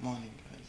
Morning, guys.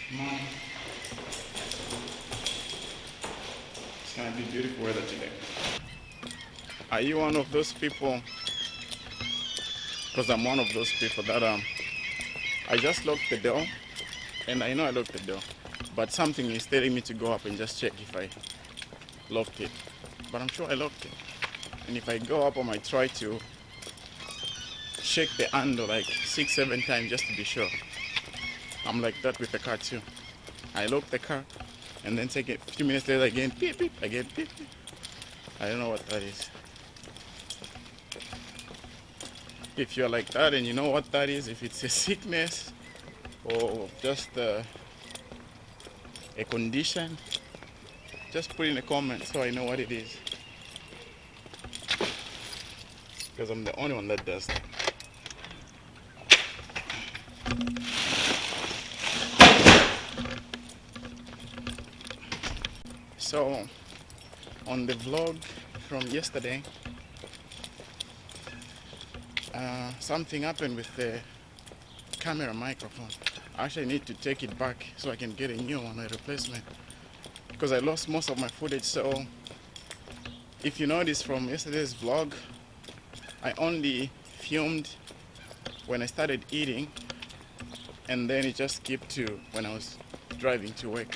Morning. It's gonna be beautiful weather today. Are you one of those people? Because I'm one of those people that I just locked the door, and I know I locked the door, but something is telling me to go up and just check if I locked it. But I'm sure I locked it. And if I go up, I might try to shake the handle like 6, 7 times just to be sure. I'm like that with the car too. I lock the car, and then take a few minutes later again, beep beep, again beep beep. I don't know what that is. If you're like that and you know what that is, if it's a sickness or just a condition, just put in a comment so I know what it is. Because I'm the only one that does that. So, on the vlog from yesterday, something happened with the camera microphone. I actually need to take it back so I can get a new one, a replacement, because I lost most of my footage. So if you notice from yesterday's vlog, I only filmed when I started eating, and then it just skipped to when I was driving to work.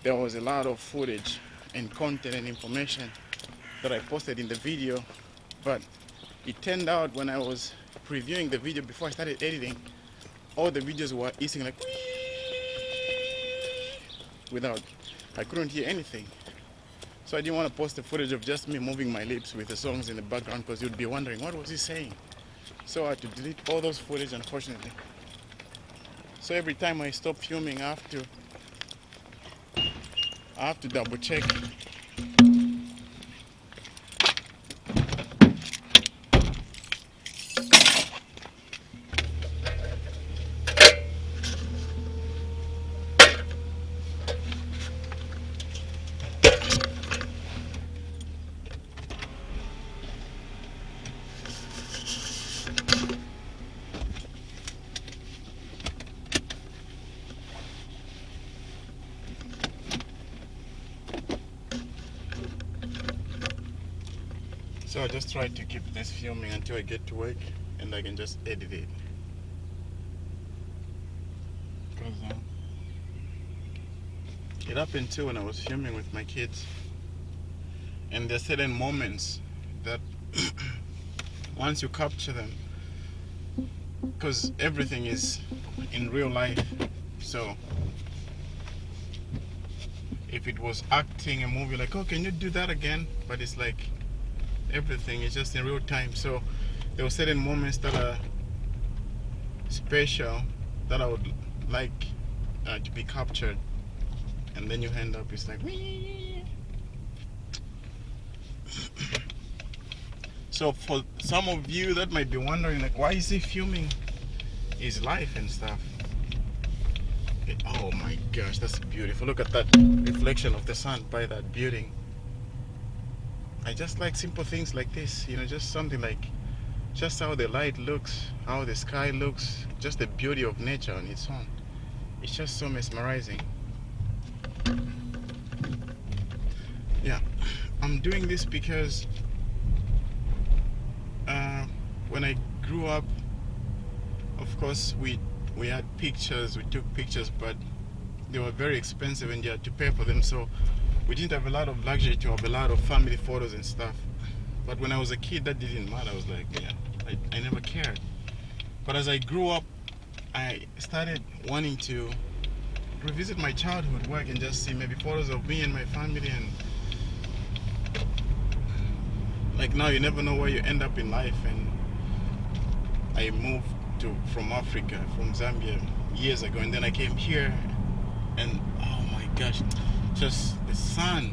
There was a lot of footage and content and information that I posted in the video, but it turned out when I was previewing the video before I started editing, all the videos were hissing like without, I couldn't hear anything. So I didn't want to post the footage of just me moving my lips with the songs in the background, because you'd be wondering what was he saying. So I had to delete all those footage, unfortunately. So every time I stop filming, I have to double check. So I just try to keep this filming until I get to work, and I can just edit it. Because it happened too when I was filming with my kids, and there are certain moments that once you capture them, because everything is in real life, so if it was acting a movie, like, oh, can you do that again? But it's like everything is just in real time. So there were certain moments that are special that I would like to be captured, and then you end up, it's like so for some of you that might be wondering, like, why is he filming his life and stuff? Oh my gosh, that's beautiful. Look at that reflection of the sun by that building. I just like simple things like this, you know, just something like just how the light looks, how the sky looks, just the beauty of nature on its own. It's just so mesmerizing. Yeah, I'm doing this because when I grew up, of course we had pictures, we took pictures, but they were very expensive and you had to pay for them, so we didn't have a lot of luxury to have a lot of family photos and stuff. But when I was a kid, that didn't matter. I was like, yeah, I never cared. But as I grew up, I started wanting to revisit my childhood work and just see maybe photos of me and my family. And like now, you never know where you end up in life. And I moved from Africa, from Zambia years ago, and then I came here, and oh my gosh, just the sun.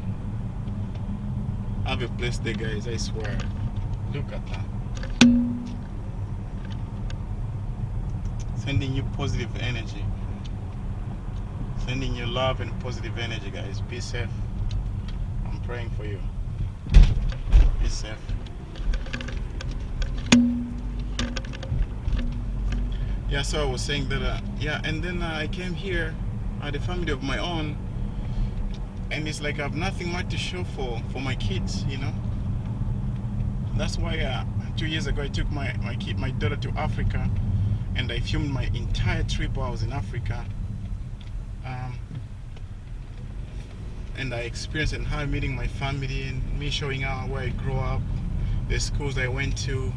Have a blessed day, guys, I swear. Look at that. Sending you positive energy. Sending you love and positive energy, guys. Be safe. I'm praying for you. Be safe. Yeah, so I was saying that, yeah, and then I came here, I had a family of my own, and it's like I have nothing much to show for my kids, you know. That's why 2 years ago I took my daughter to Africa, and I filmed my entire trip while I was in Africa. And I experienced and how meeting my family and me showing out where I grew up, the schools I went to.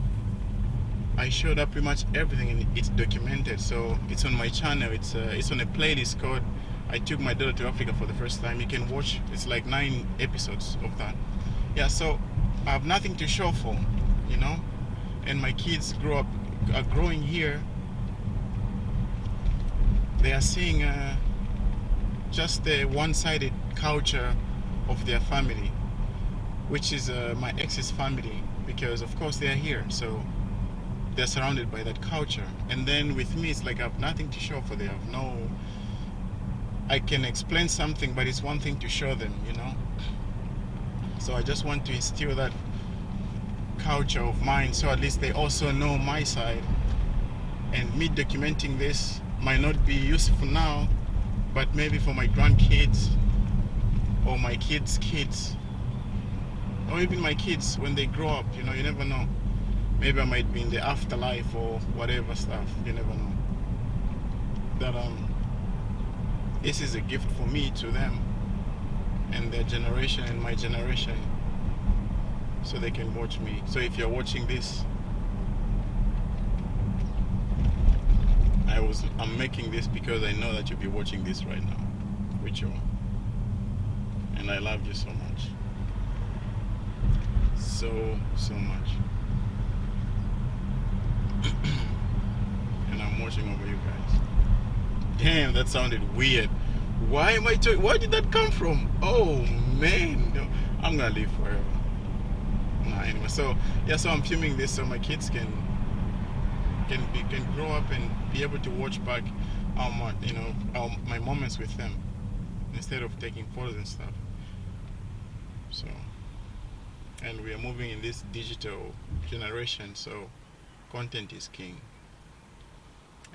I showed up pretty much everything, and it's documented, so it's on my channel. It's on a playlist called I Took My Daughter to Africa for the First Time. You can watch, it's like 9 episodes of that. Yeah, so I have nothing to show for, you know, and my kids are growing here. They are seeing just the one-sided culture of their family, which is my ex's family, because of course they are here, so they're surrounded by that culture. And then with me, it's like I have nothing to show for them. I can explain something, but it's one thing to show them, you know. So I just want to instill that culture of mine, so at least they also know my side. And me documenting this might not be useful now, but maybe for my grandkids or my kids' kids, or even my kids when they grow up, you know, you never know. maybe I might be in the afterlife or whatever stuff. You never know. That this is a gift for me to them and their generation and my generation, so they can watch me. So if you're watching this, I'm making this because I know that you'll be watching this right now, with you, and I love you so much, so much. And I'm watching over you guys. Damn, that sounded weird. Why am I talking? Where did that come from? Oh man, no, I'm gonna live forever. Nah, anyway, so yeah, so I'm filming this so my kids can grow up and be able to watch back my moments with them instead of taking photos and stuff. So, and we are moving in this digital generation, so content is king.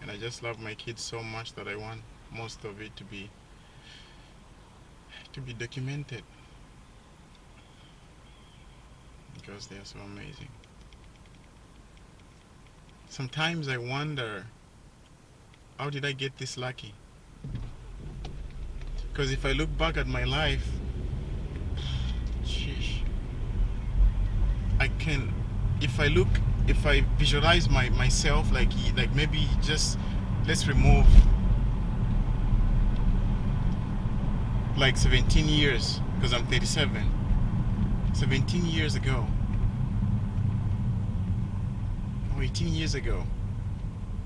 And I just love my kids so much that I want most of it to be documented, because they are so amazing. Sometimes I wonder, how did I get this lucky? Because if I look back at my life, sheesh, if I visualize myself, like maybe just, let's remove like 17 years, because I'm 37. 17 years ago, or 18 years ago,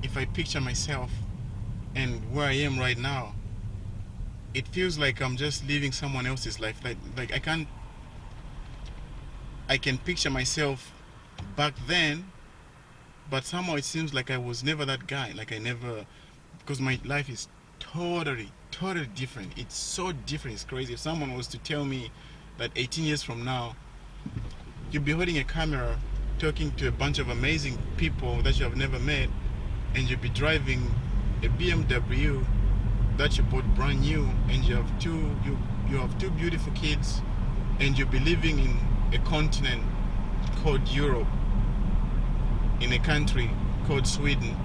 if I picture myself and where I am right now, it feels like I'm just living someone else's life. Like I can picture myself back then, but somehow it seems like I was never that guy. Like I never, because my life is totally different. It's so different, it's crazy. If someone was to tell me that 18 years from now you'll be holding a camera talking to a bunch of amazing people that you have never met, and you'll be driving a BMW that you bought brand new, and you have two beautiful kids, and you'll be living in a continent called Europe, in a country called Sweden,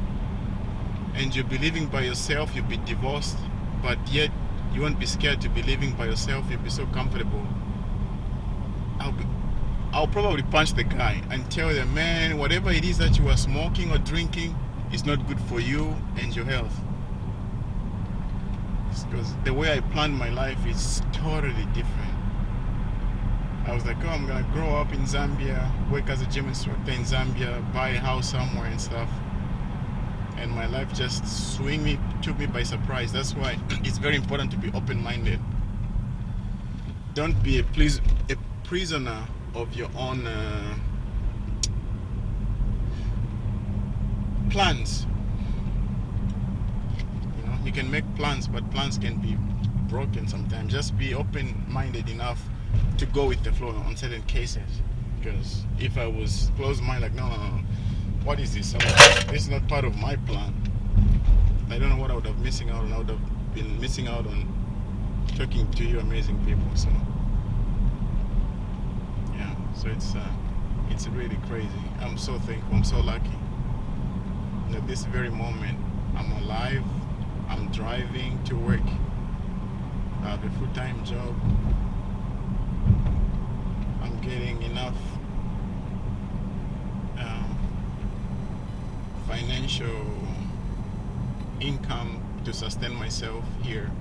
and you'll be living by yourself, you'll be divorced, but yet you won't be scared to be living by yourself, you'll be so comfortable. I'll probably punch the guy and tell them, man, whatever it is that you are smoking or drinking is not good for you and your health. Because the way I planned my life is totally different. I was like, oh, I'm gonna grow up in Zambia, work as a gym instructor in Zambia, buy a house somewhere and stuff. And my life just took me by surprise. That's why it's very important to be open-minded. Don't be a prisoner of your own plans. You know, you can make plans, but plans can be broken sometimes. Just be open-minded enough to go with the flow on certain cases. Because if I was closed-minded, like, no, what is this? This is not part of my plan. I don't know what I would have missing out on. I would have been missing out on talking to you amazing people. So yeah, so it's really crazy. I'm so thankful. I'm so lucky. At this very moment, I'm alive. I'm driving to work. I have a full-time job. I'm getting enough financial income to sustain myself here.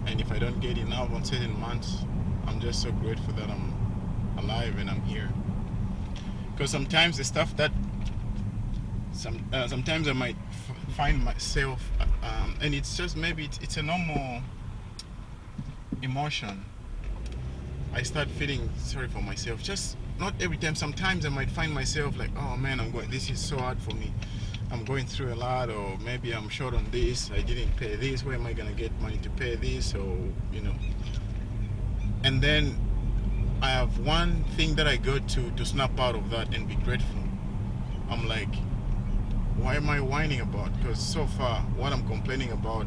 And if I don't get enough on certain months, I'm just so grateful that I'm alive and I'm here. Because sometimes the stuff that sometimes I might find myself and it's just maybe it's a normal emotion. I start feeling sorry for myself. Just not every time. Sometimes I might find myself like, oh man, this is so hard for me. I'm going through a lot, or maybe I'm short on this. I didn't pay this. Where am I gonna get money to pay this? Or And then I have one thing that I go to snap out of that and be grateful. I'm like, why am I whining about? Because so far, what I'm complaining about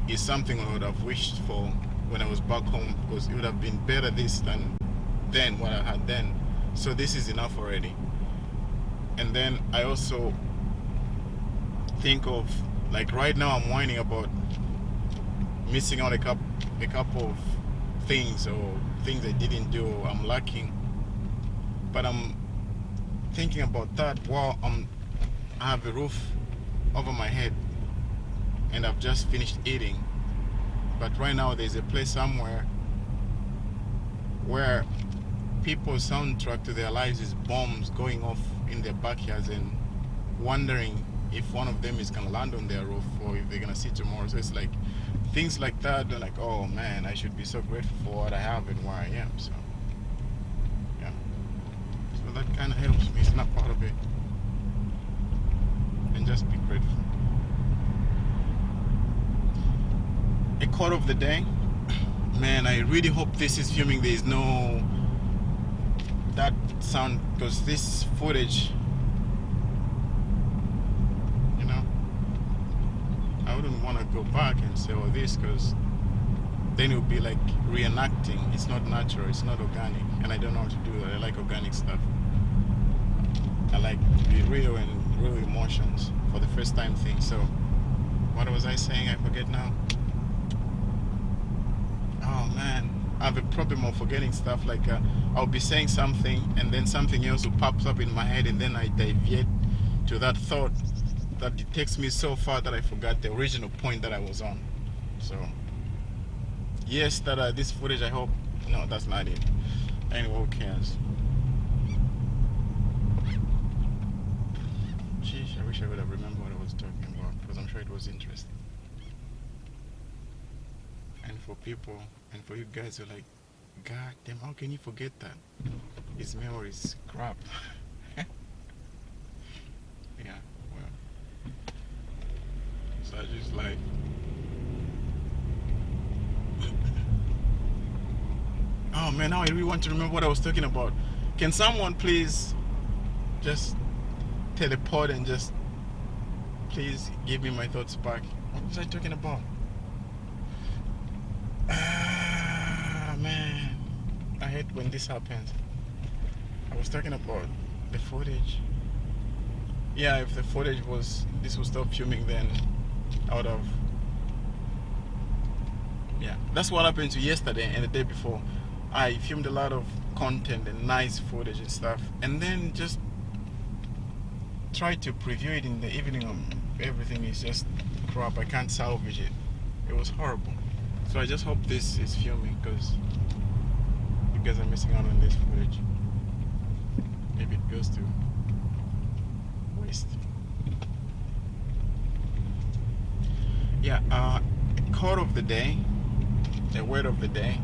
is something I would have wished for when I was back home, because it would have been better this than what I had then. So this is enough already. And then I also think of, like right now I'm whining about missing out a couple of things, or things I didn't do, or I'm lacking. But I'm thinking about that while I have a roof over my head and I've just finished eating. But right now there's a place somewhere where people's soundtrack to their lives is bombs going off in their backyards, and wondering if one of them is gonna land on their roof or if they're gonna see tomorrow. So it's like things like that. They're like, oh man, I should be so grateful for what I have and where I am. So yeah, so that kind of helps me snap out of it and just be grateful. A quote of the day. Man, I really hope this is filming. There is no that sound, because this footage, you know, I wouldn't want to go back and say all this, because then it would be like reenacting. It's not natural, it's not organic, and I don't know how to do that. I like organic stuff. I like to be real and real emotions for the first time thing. So what was I saying? I forget now. Oh man, I have a problem of forgetting stuff. Like I'll be saying something and then something else will pop up in my head, and then I deviate to that thought that it takes me so far that I forgot the original point that I was on. So yes, that this footage, I hope, no, that's not it. Anyway, who cares? Sheesh, I wish I would have remembered what I was talking about, because I'm sure it was interesting. And for people, and for you guys who are like, God damn, how can you forget that? His memory is crap. Yeah, well, so I just like, oh man, now I really want to remember what I was talking about. Can someone please just teleport and just please give me my thoughts back? What was I talking about? Man, I hate when this happens. I was talking about the footage. Yeah, if the footage was, this would stop filming, then I would have. Yeah, that's what happened to yesterday and the day before. I filmed a lot of content and nice footage and stuff, and then just tried to preview it in the evening. Everything is just crap. I can't salvage it. It was horrible. So I just hope this is filming, because you guys are missing out on this footage. Maybe it goes to waste. Yeah, quote of the day, the word of the day.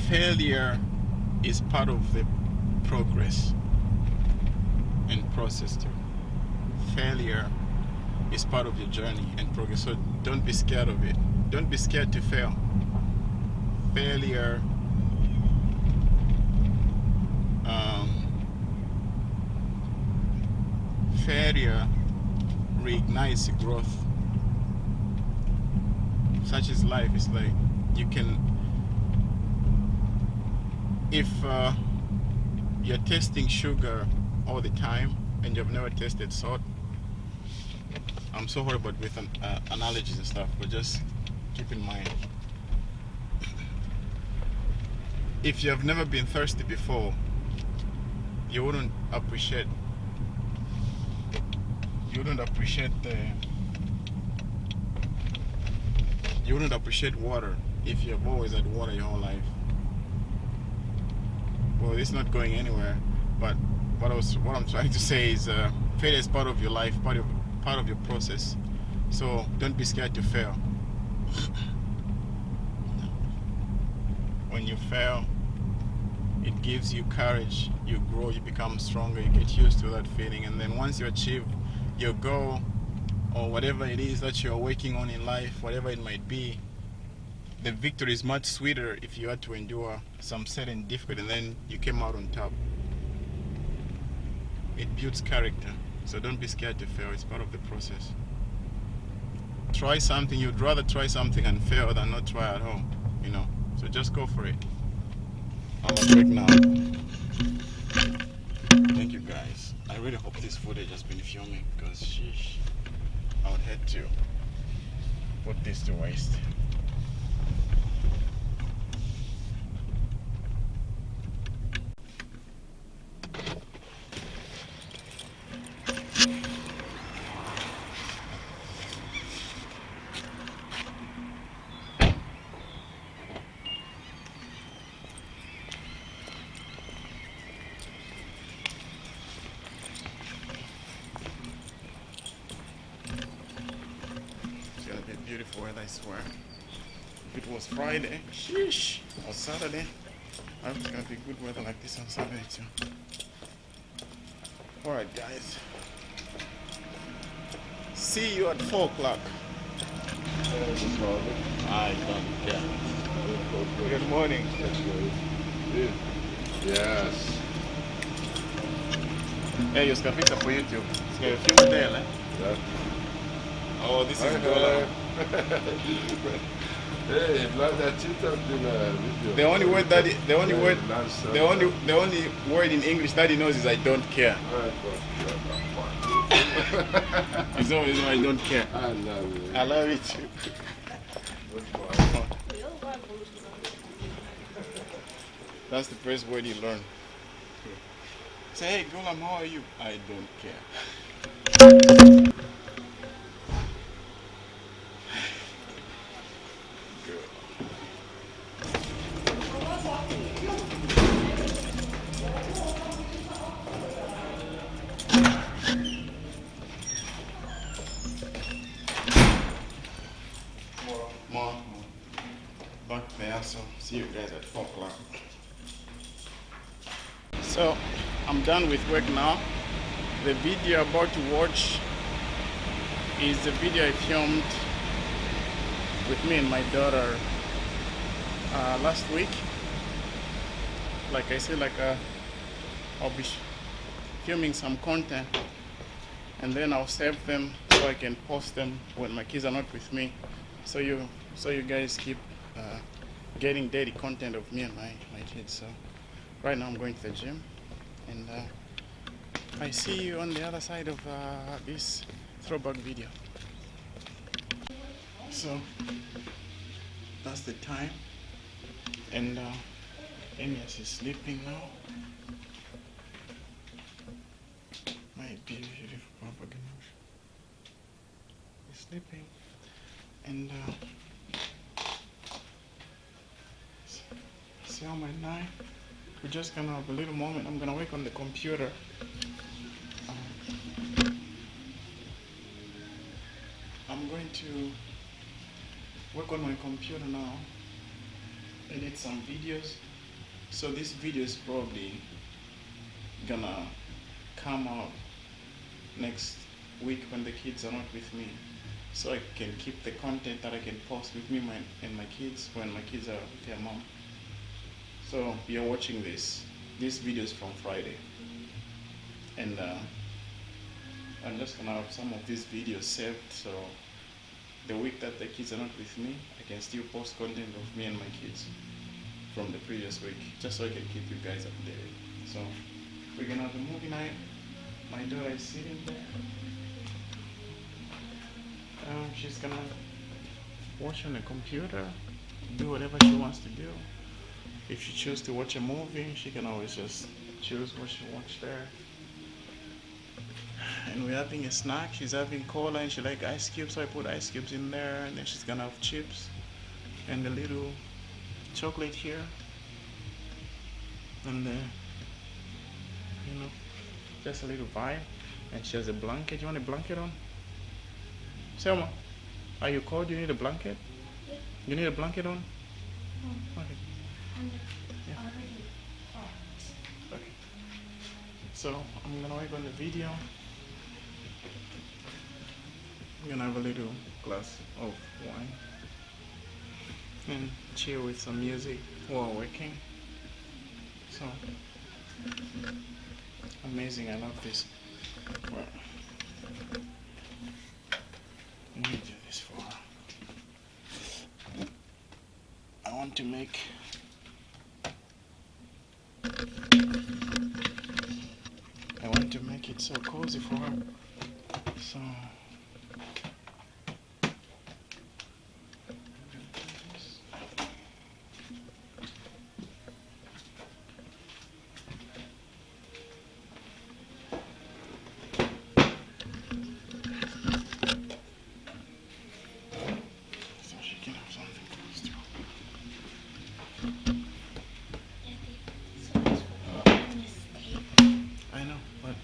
Failure is part of the progress and process too. Failure is part of your journey and progress. So don't be scared of it. Don't be scared to fail. Failure failure reignites growth. Such is life. It's like you can, if you're tasting sugar all the time and you've never tasted salt, I'm so horrible with analogies and stuff, but just keep in mind, if you have never been thirsty before, you wouldn't appreciate water if you have always had water your whole life. Well, it's not going anywhere, but what I'm trying to say is failure is part of your life, part of your process. So don't be scared to fail. When you fail, it gives you courage. You grow, you become stronger, you get used to that feeling, and then once you achieve your goal or whatever it is that you're working on in life, whatever it might be, the victory is much sweeter if you had to endure some certain difficulty and then you came out on top. It builds character. So don't be scared to fail. It's part of the process. try something, you'd rather try something and fail than not try at all, you know. So just go for it. I'm on break now. Thank you guys. I really hope this footage has been filming because sheesh, I would hate to put this to waste. It's gonna be beautiful weather, I swear. If it was Friday, sheesh, or Saturday, I hope it's gonna be good weather like this on Saturday too. Alright guys, see you at 4 o'clock. I don't care. Good morning. Yes. Hey, you can fix up for YouTube. It's got a few more there, Yeah. Oh, this is good. Hey, blood that you talked in video. The only word that the only word Lunchtime. the only word in English that he knows is I don't care. It's always I don't care. I love it. I love it too. That's the first word you learn. Say, hey, Gulam, how are you? I don't care. Good. More. Back there, so see you guys at 4 o'clock. So I'm done with work now. The video you're about to watch is the video I filmed with me and my daughter last week. Like I said, I'll be filming some content and then I'll save them so I can post them when my kids are not with me. So you guys keep getting daily content of me and my kids. So right now I'm going to the gym, and I see you on the other side of this throwback video. So that's the time, and Enias is sleeping now. My beautiful Papa Ganesh is sleeping, and see how my knife. We're just gonna have a little moment. I'm gonna work on the computer. I'm going to work on my computer now, edit some videos. So this video is probably gonna come out next week when the kids are not with me, so I can keep the content that I can post with me and my kids when my kids are with their mom. So you're watching this video is from Friday, and I'm just gonna have some of these videos saved, so the week that the kids are not with me, I can still post content of me and my kids from the previous week, just so I can keep you guys updated. So we're gonna have a movie night. My daughter is sitting there. She's gonna watch on the computer, do whatever she wants to do. If she chooses to watch a movie, she can always just choose what she wants there. And we're having a snack. She's having cola and she likes ice cubes, so I put ice cubes in there, and then she's gonna have chips and a little chocolate here, and just a little vibe. And she has a blanket. You want a blanket on? Selma, are you cold? You need a blanket? Yeah. You need a blanket on? Okay. Yeah. Okay. So I'm gonna work on the video. I'm gonna have a little glass of wine and chill with some music while working. So amazing, I love this. Well, let me do this for her. want to make it so cozy for her. So she can have something close to her. I know, but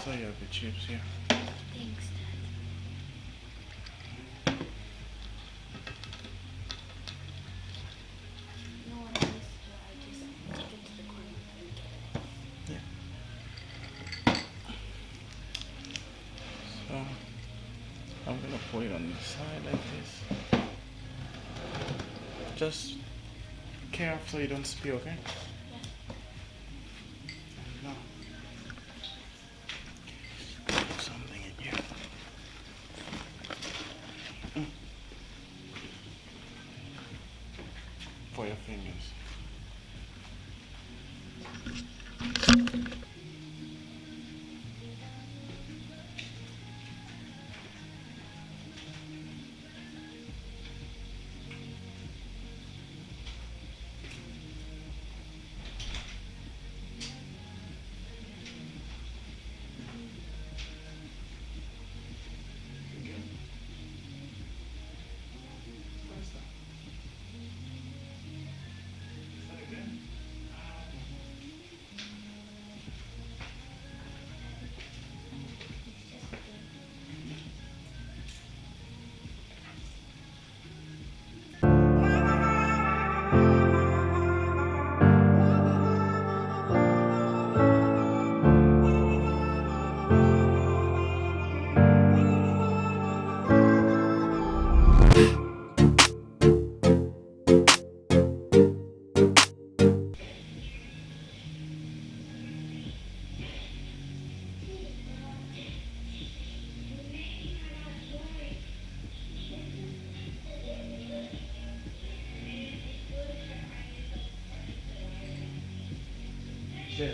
so you have the chips here. Thanks, Dad. No one else here. I just take it to the corner and get it. Yeah. So I'm gonna put it on the side like this. Just careful so you don't spill, okay? No. Put something in here. For your fingers. Yeah.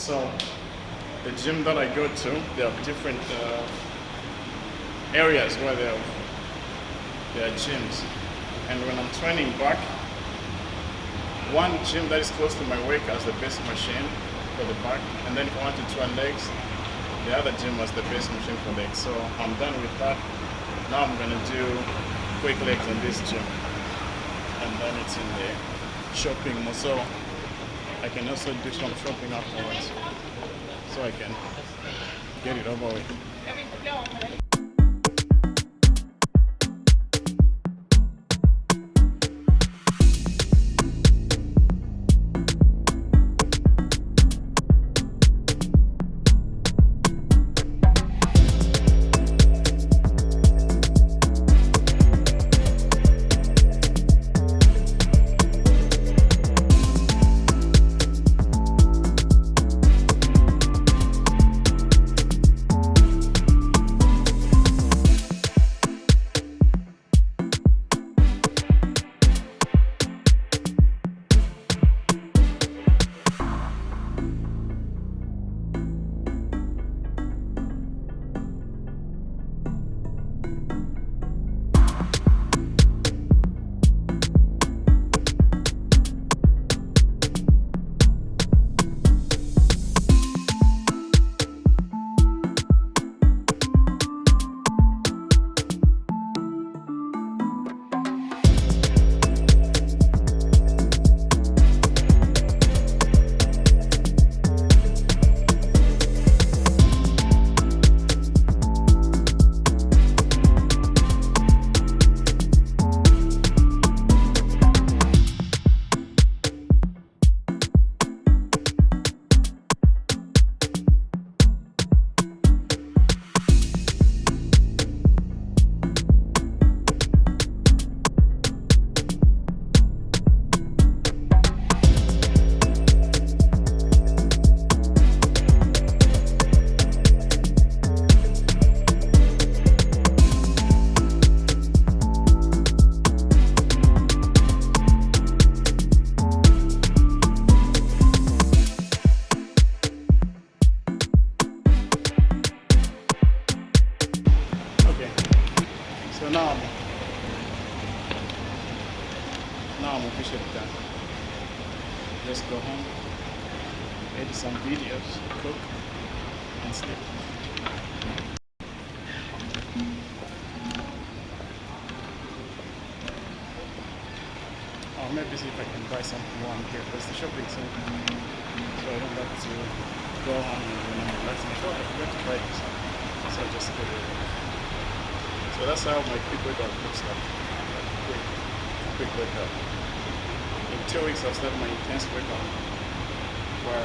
So the gym that I go to, they have different areas where there are gyms. And when I'm training back, one gym that is close to my work has the best machine for the back. And then if I want to train legs, the other gym has the best machine for legs. So I'm done with that. Now I'm gonna do quick legs in this gym. And then it's in the shopping mall. So I can also do some shopping afterwards. So I can get it over with. So now I'm officially done. Just go home, edit some videos, cook, and sleep. Or maybe see if I can buy something while I'm here, because the shopping center, so I don't have to go home and relax myself. I forgot to buy this, so I just get it. So that's how my quick workout looks like. Quick workout. In 2 weeks I'll start my intense workout, where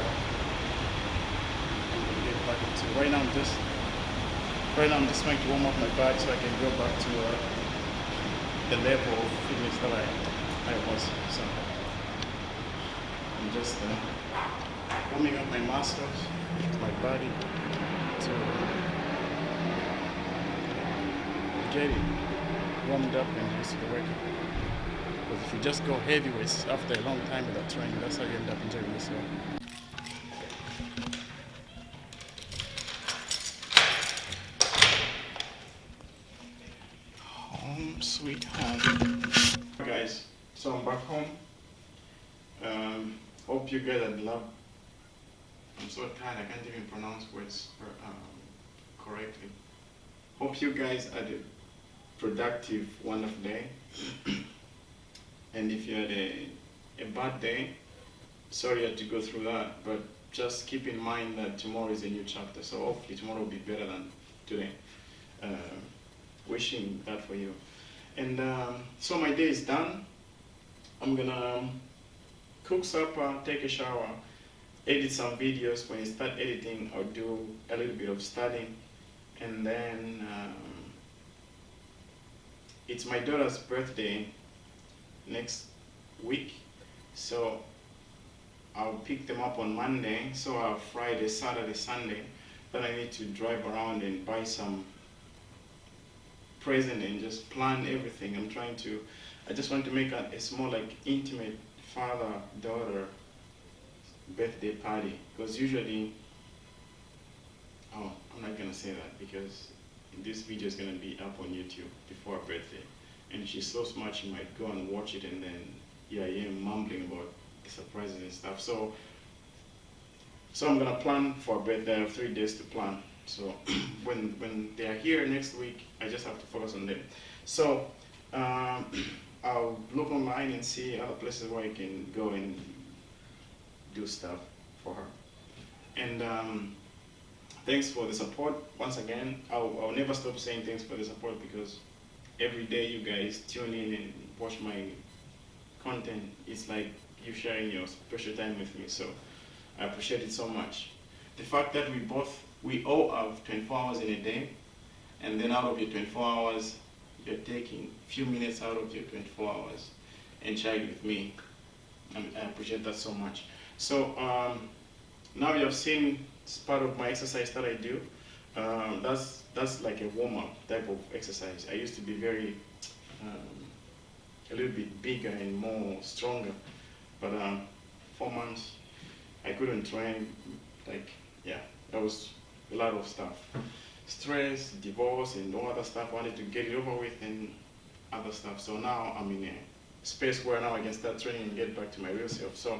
I'm gonna get back into. Right now I'm just trying to warm up my body so I can go back to the level of fitness that I was. So I'm just warming up my muscles, my body to get it warmed up and used to the workout. Because if you just go heavyweights after a long time without training, that's how you end up injuring yourself. Home sweet home. Guys, so I'm back home. Hope you guys had love. I'm so tired, I can't even pronounce words correctly. Hope you guys had a productive, wonderful day. And if you had a bad day, sorry you had to go through that, but just keep in mind that tomorrow is a new chapter, so hopefully tomorrow will be better than today. Wishing that for you. And so my day is done. I'm gonna cook supper, take a shower, edit some videos. When I start editing, I'll do a little bit of studying, and then it's my daughter's birthday next week, so I'll pick them up on Monday. So I have Friday, Saturday, Sunday. Then I need to drive around and buy some present and just plan everything. I just want to make a small, like, intimate father-daughter birthday party, because usually, oh, I'm not gonna say that because this video is gonna be up on YouTube before her birthday, and she's so smart she might go and watch it, and then here I am mumbling about the surprises and stuff. So I'm gonna plan for a birthday. I have 3 days to plan. So when they are here next week, I just have to focus on them. So I'll look online and see other places where I can go and do stuff for her. And thanks for the support once again. I'll never stop saying thanks for the support, because every day you guys tune in and watch my content. It's like you sharing your special time with me. So I appreciate it so much. The fact that we all have 24 hours in a day, and then out of your 24 hours, you're taking a few minutes out of your 24 hours and chatting with me. I appreciate that so much. So now you have seen part of my exercise that I do. That's like a warm-up type of exercise. I used to be very a little bit bigger and more stronger, but 4 months I couldn't train. Like, yeah, that was a lot of stuff. Stress, divorce, and all other stuff. I wanted to get it over with and other stuff. So now I'm in a space where now I can start training and get back to my real self. So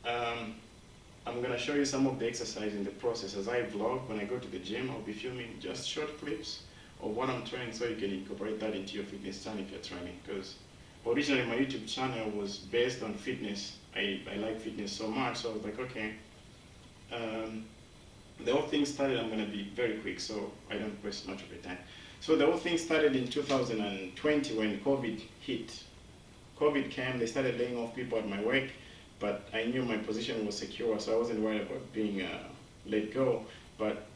I'm gonna show you some of the exercise in the process. As I vlog, when I go to the gym, I'll be filming just short clips of what I'm training, so you can incorporate that into your fitness channel if you're training. Because originally my YouTube channel was based on fitness. I like fitness so much, so I was like, okay. The whole thing started, I'm going to be very quick so I don't waste much of your time. So the whole thing started in 2020 when COVID hit. COVID came, they started laying off people at my work, but I knew my position was secure, so I wasn't worried about being let go. But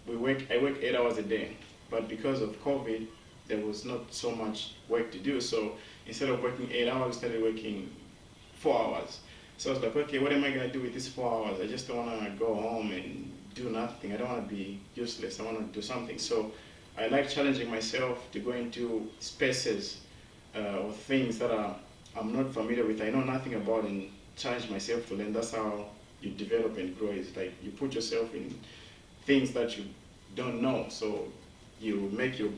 I work 8 hours a day, but because of COVID, there was not so much work to do. So instead of working 8 hours, I started working 4 hours. So I was like, okay, what am I going to do with these 4 hours? I just don't want to go home and do nothing. I don't want to be useless. I want to do something. So I like challenging myself to go into spaces or things that I'm not familiar with, I know nothing about, and challenge myself to learn. That's how you develop and grow. It's like you put yourself in things that you don't know. So you make your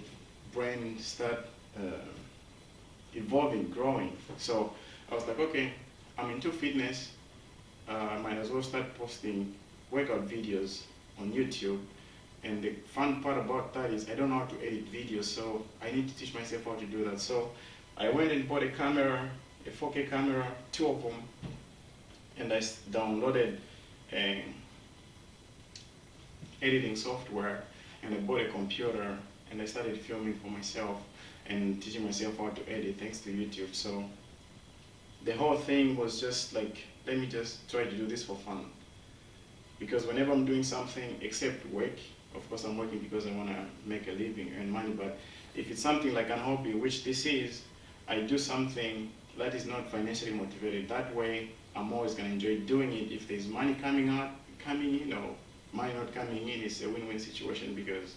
brain start evolving, growing. So I was like, okay, I'm into fitness, I might as well start posting workout videos on YouTube. And the fun part about that is I don't know how to edit videos, so I need to teach myself how to do that. So I went and bought a camera, a 4K camera, 2 of them, and I downloaded editing software, and I bought a computer, and I started filming for myself and teaching myself how to edit thanks to YouTube. So the whole thing was just like, let me just try to do this for fun. Because whenever I'm doing something except work, of course I'm working because I want to make a living, earn money, but if it's something like an hobby, which this is, I do something that is not financially motivated. That way, I'm always going to enjoy doing it. If there's money coming in, or money not coming in, it's a win-win situation, because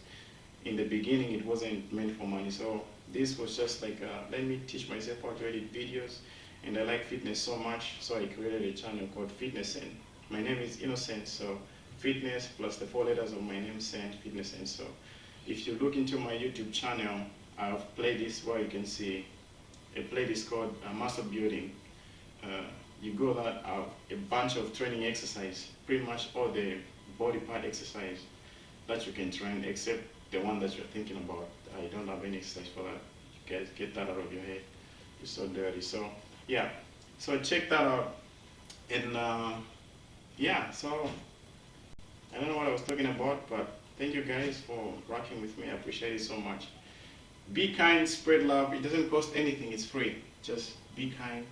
in the beginning it wasn't meant for money. So this was just like, let me teach myself how to edit videos. And I like fitness so much, so I created a channel called Fitness Sense. My name is Innocent, so fitness plus the 4 letters of my name, Sense, Fitness Sense. So if you look into my YouTube channel, I have playlists where you can see a playlist called Muscle Building. You go that a bunch of training exercise, pretty much all the body part exercise that you can train, except the one that you're thinking about. I don't have any exercise for that. You guys get that out of your head. You're so dirty. So yeah, so check that out. And yeah, so I don't know what I was talking about, but thank you guys for rocking with me. I appreciate it so much. Be kind, spread love. It doesn't cost anything, it's free. Just be kind.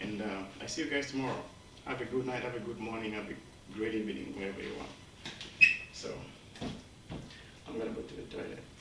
And I see you guys tomorrow. Have a good night, have a good morning, have a great evening, wherever you are. So I'm gonna go to the toilet.